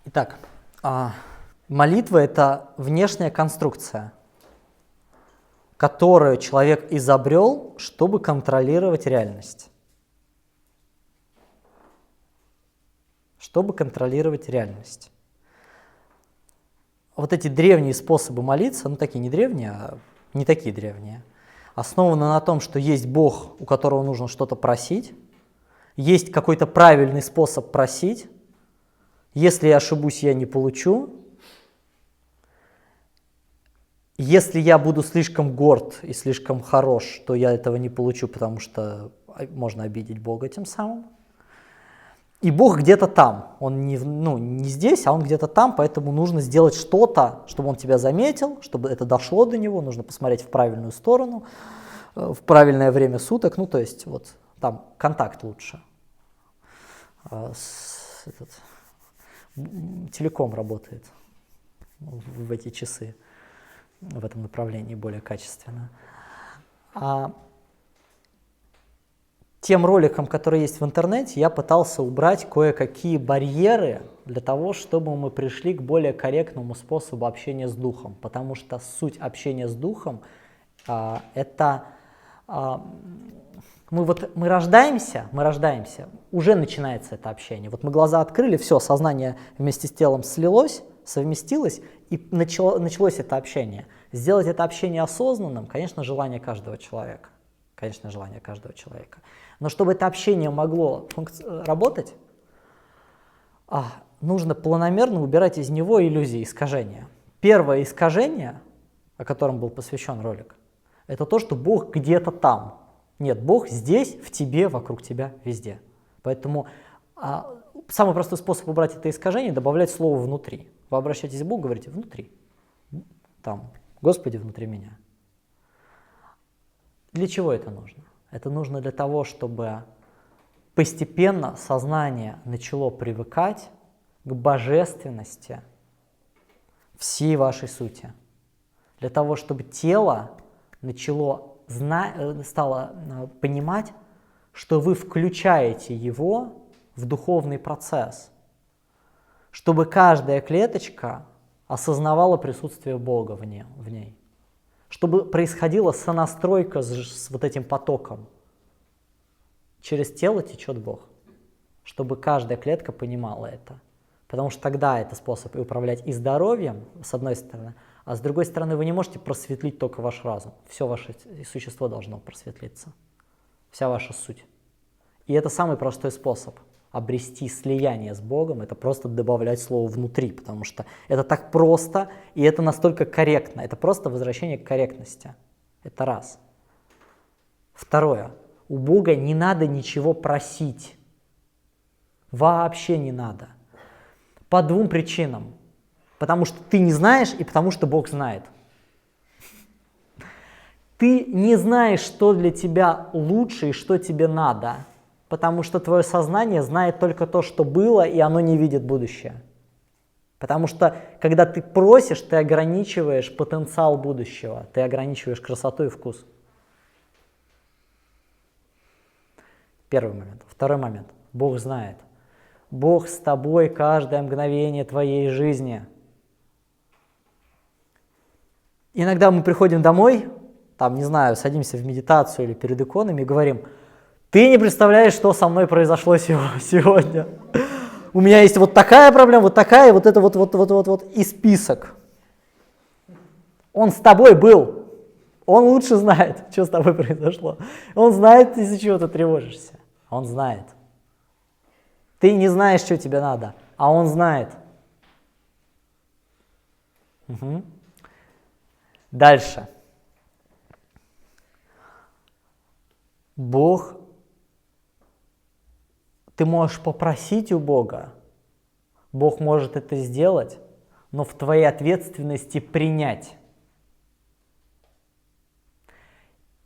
Итак, молитва – это внешняя конструкция, которую человек изобрел, чтобы контролировать реальность. Чтобы контролировать реальность. Вот эти древние способы молиться, ну такие не древние, а не такие древние, основаны на том, что есть Бог, у которого нужно что-то просить, есть какой-то правильный способ просить, если я ошибусь, я не получу, если я буду слишком горд и слишком хорош, то я этого не получу, потому что можно обидеть Бога тем самым. И Бог где-то там, он не здесь, а он где-то там, поэтому нужно сделать что-то, чтобы он тебя заметил, чтобы это дошло до него, нужно посмотреть в правильную сторону, в правильное время суток, то есть вот там контакт лучше. Телеком работает в эти часы, в этом направлении более качественно. Тем роликом, который есть в интернете, я пытался убрать кое-какие барьеры для того, чтобы мы пришли к более корректному способу общения с Духом. Потому что суть общения с Духом это мы рождаемся, уже начинается это общение. Вот мы глаза открыли, все, сознание вместе с телом слилось, совместилось, и началось это общение. Сделать это общение осознанным, конечно, желание каждого человека. Но чтобы это общение могло работать, нужно планомерно убирать из него иллюзии, искажения. Первое искажение, о котором был посвящен ролик, это то, что Бог где-то там. Нет, Бог здесь, в тебе, вокруг тебя, везде. Поэтому самый простой способ убрать это искажение — добавлять слово «внутри». Вы обращаетесь к Богу, говорите «внутри». Там, Господи, внутри меня. Для чего это нужно? Это нужно для того, чтобы постепенно сознание начало привыкать к божественности всей вашей сути. Для того, чтобы тело стало понимать, что вы включаете его в духовный процесс. Чтобы каждая клеточка осознавала присутствие Бога в ней. Чтобы происходила сонастройка с вот этим потоком. Через тело течет Бог. Чтобы каждая клетка понимала это. Потому что тогда это способ управлять и здоровьем, с одной стороны, а с другой стороны вы не можете просветлить только ваш разум. Все ваше существо должно просветлиться. Вся ваша суть. И это самый простой способ обрести слияние с Богом, это просто добавлять слово «внутри», потому что это так просто, и это настолько корректно. Это просто возвращение к корректности. Это раз. Второе. У Бога не надо ничего просить. Вообще не надо. По двум причинам. Потому что ты не знаешь, и потому что Бог знает. Ты не знаешь, что для тебя лучше и что тебе надо. Потому что твое сознание знает только то, что было, и оно не видит будущее. Потому что, когда ты просишь, ты ограничиваешь потенциал будущего, ты ограничиваешь красоту и вкус. Первый момент. Второй момент. Бог знает. Бог с тобой каждое мгновение твоей жизни. Иногда мы приходим домой, садимся в медитацию или перед иконами и говорим: ты не представляешь, что со мной произошло сегодня. У меня есть вот такая проблема, вот такая, вот это вот, и список. Он с тобой был. Он лучше знает, что с тобой произошло. Он знает, из-за чего ты тревожишься. Он знает. Ты не знаешь, что тебе надо, а он знает. Угу. Дальше. Бог. Ты можешь попросить у Бога, Бог может это сделать, но в твоей ответственности принять.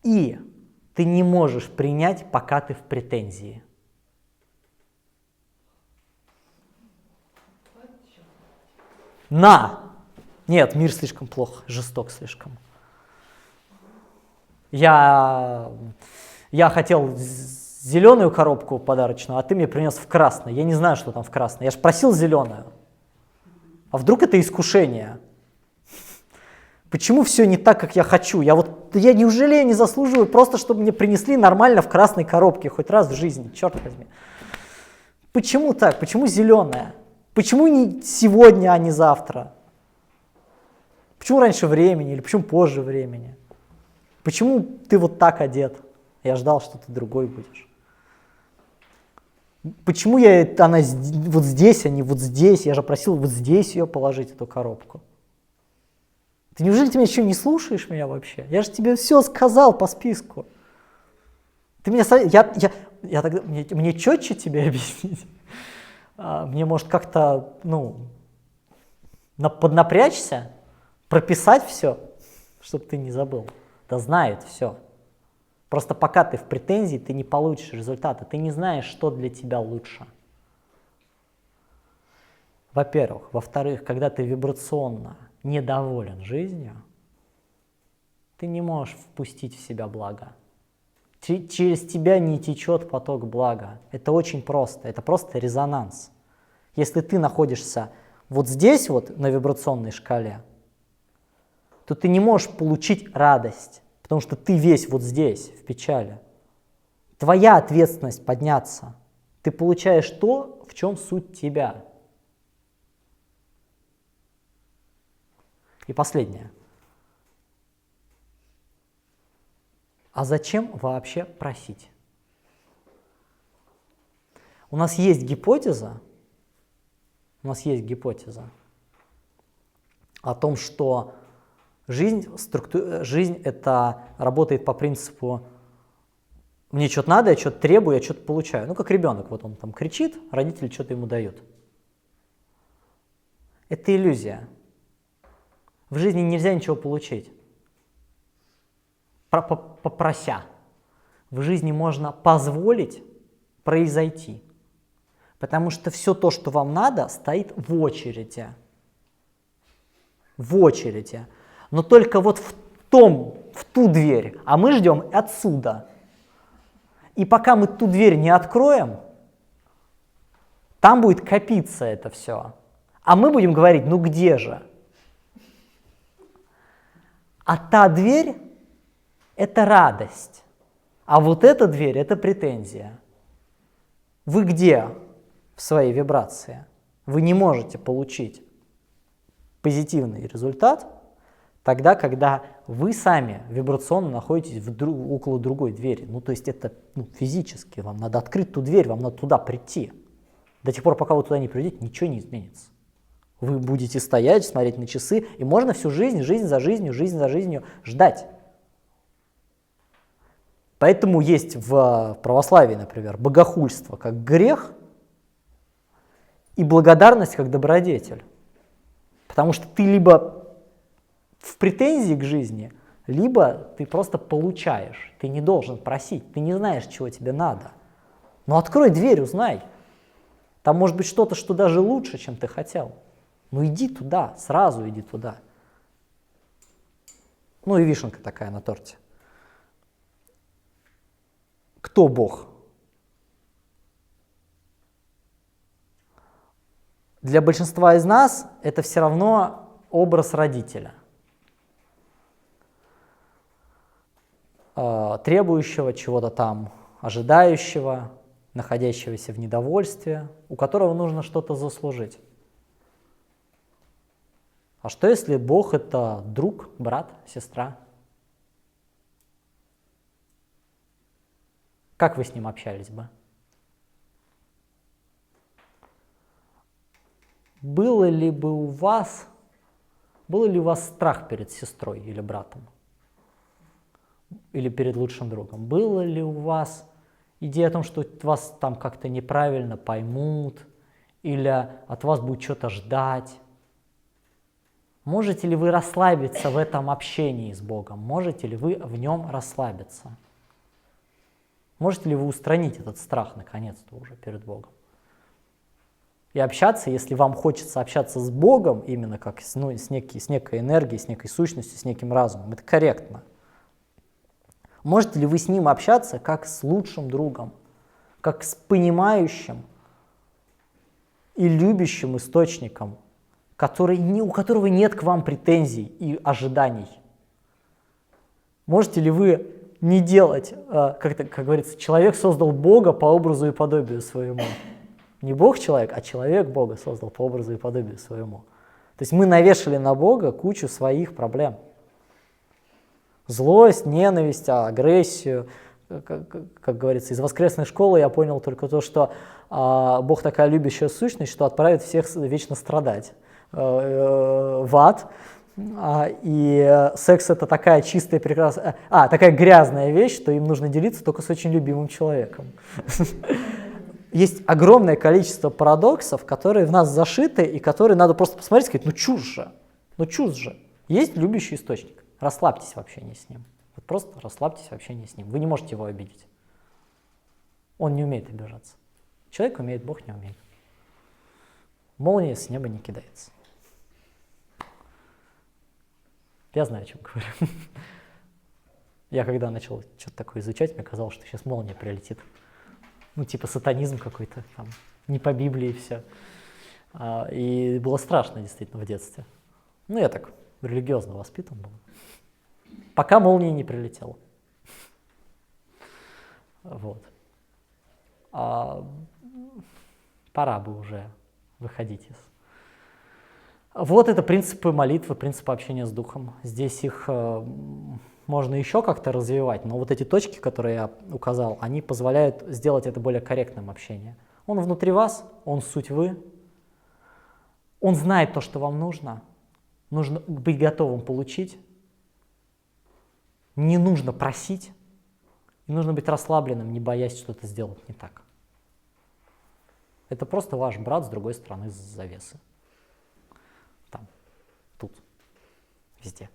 И ты не можешь принять, пока ты в претензии. Нет, мир слишком плох, жесток слишком. Я хотел зеленую коробку подарочную, а ты мне принес в красной. Я не знаю, что там в красной. Я же просил зеленую. А вдруг это искушение? Почему все не так, как я хочу? Неужели я не заслуживаю просто, чтобы мне принесли нормально в красной коробке хоть раз в жизни, черт возьми. Почему так? Почему зеленая? Почему не сегодня, а не завтра? Почему раньше времени или почему позже времени? Почему ты вот так одет? Я ждал, что ты другой будешь. Почему она вот здесь, а не вот здесь? Я же просил вот здесь ее положить, эту коробку. Неужели ты меня еще не слушаешь меня вообще? Я же тебе все сказал по списку. Ты меня я тогда мне четче тебе объяснить? Мне может как-то поднапрячься, прописать все, чтобы ты не забыл. Да знает все. Просто пока ты в претензии, ты не получишь результата. Ты не знаешь, что для тебя лучше. Во-первых. Во-вторых, когда ты вибрационно недоволен жизнью, ты не можешь впустить в себя благо. Через тебя не течет поток блага. Это очень просто. Это просто резонанс. Если ты находишься вот здесь, вот на вибрационной шкале, то ты не можешь получить радость, потому что ты весь вот здесь, в печали. Твоя ответственность подняться. Ты получаешь то, в чем суть тебя. И последнее. А зачем вообще просить? У нас есть гипотеза о том, что жизнь это работает по принципу мне что-то надо, я что-то требую, я что-то получаю. Как ребенок, вот он там кричит, родители что-то ему дают. Это иллюзия. В жизни нельзя ничего получить, попрося. В жизни можно позволить произойти, потому что все то, что вам надо, стоит в очереди. В очереди. Но только вот в ту дверь, а мы ждем отсюда. И пока мы ту дверь не откроем, там будет копиться это все. А мы будем говорить, где же? А та дверь – это радость, а вот эта дверь – это претензия. Вы где в своей вибрации? Вы не можете получить позитивный результат тогда, когда вы сами вибрационно находитесь около другой двери. То есть это физически, вам надо открыть ту дверь, вам надо туда прийти. До тех пор, пока вы туда не придете, ничего не изменится. Вы будете стоять, смотреть на часы, и можно всю жизнь за жизнью ждать. Поэтому есть в православии, например, богохульство как грех и благодарность как добродетель. Потому что ты либо в претензии к жизни, либо ты просто получаешь. Ты не должен просить, ты не знаешь, чего тебе надо. Но открой дверь, узнай. Там может быть что-то, что даже лучше, чем ты хотел. Иди туда, сразу иди туда. И вишенка такая на торте. Кто Бог? Для большинства из нас это все равно образ родителя, требующего чего-то там, ожидающего, находящегося в недовольстве, у которого нужно что-то заслужить. А что если Бог это друг, брат, сестра? Как вы с ним общались бы? Был ли у вас страх перед сестрой или братом? Или перед лучшим другом? Была ли у вас идея о том, что вас там как-то неправильно поймут, или от вас будет что-то ждать? Можете ли вы расслабиться в этом общении с Богом? Можете ли вы в нем расслабиться? Можете ли вы устранить этот страх наконец-то уже перед Богом? И общаться, если вам хочется общаться с Богом, именно как с некой энергией, с некой сущностью, с неким разумом, это корректно. Можете ли вы с ним общаться как с лучшим другом, как с понимающим и любящим источником у которого нет к вам претензий и ожиданий. Можете ли вы не делать, как говорится, человек создал Бога по образу и подобию своему. Не Бог человек, а человек Бога создал по образу и подобию своему. То есть мы навешали на Бога кучу своих проблем. Злость, ненависть, агрессию. Как говорится, из воскресной школы я понял только то, что Бог такая любящая сущность, что отправит всех вечно страдать в ад. И секс — это такая чистая, прекрасная, такая грязная вещь, что им нужно делиться только с очень любимым человеком. Есть огромное количество парадоксов, которые в нас зашиты, и которые надо просто посмотреть и сказать, ну чушь же. Есть любящий источник, расслабьтесь в общении с ним. Вот просто расслабьтесь в общении с ним, вы не можете его обидеть. Он не умеет обижаться. Человек умеет, Бог не умеет. Молния с неба не кидается. Я знаю, о чем говорю. Я когда начал что-то такое изучать, мне казалось, что сейчас молния прилетит. Ну, типа сатанизм какой-то, там, не по Библии все. И было страшно действительно в детстве. Ну, я так религиозно воспитан был. Пока молния не прилетела. Вот. Пора бы уже выходить из... Вот это принципы молитвы, принципы общения с Духом. Здесь их можно еще как-то развивать, но вот эти точки, которые я указал, они позволяют сделать это более корректным общением. Он внутри вас, он суть вы, он знает то, что вам нужно быть готовым получить, не нужно просить, не нужно быть расслабленным, не боясь что-то сделать не так. Это просто ваш брат с другой стороны завесы. Там, тут, везде.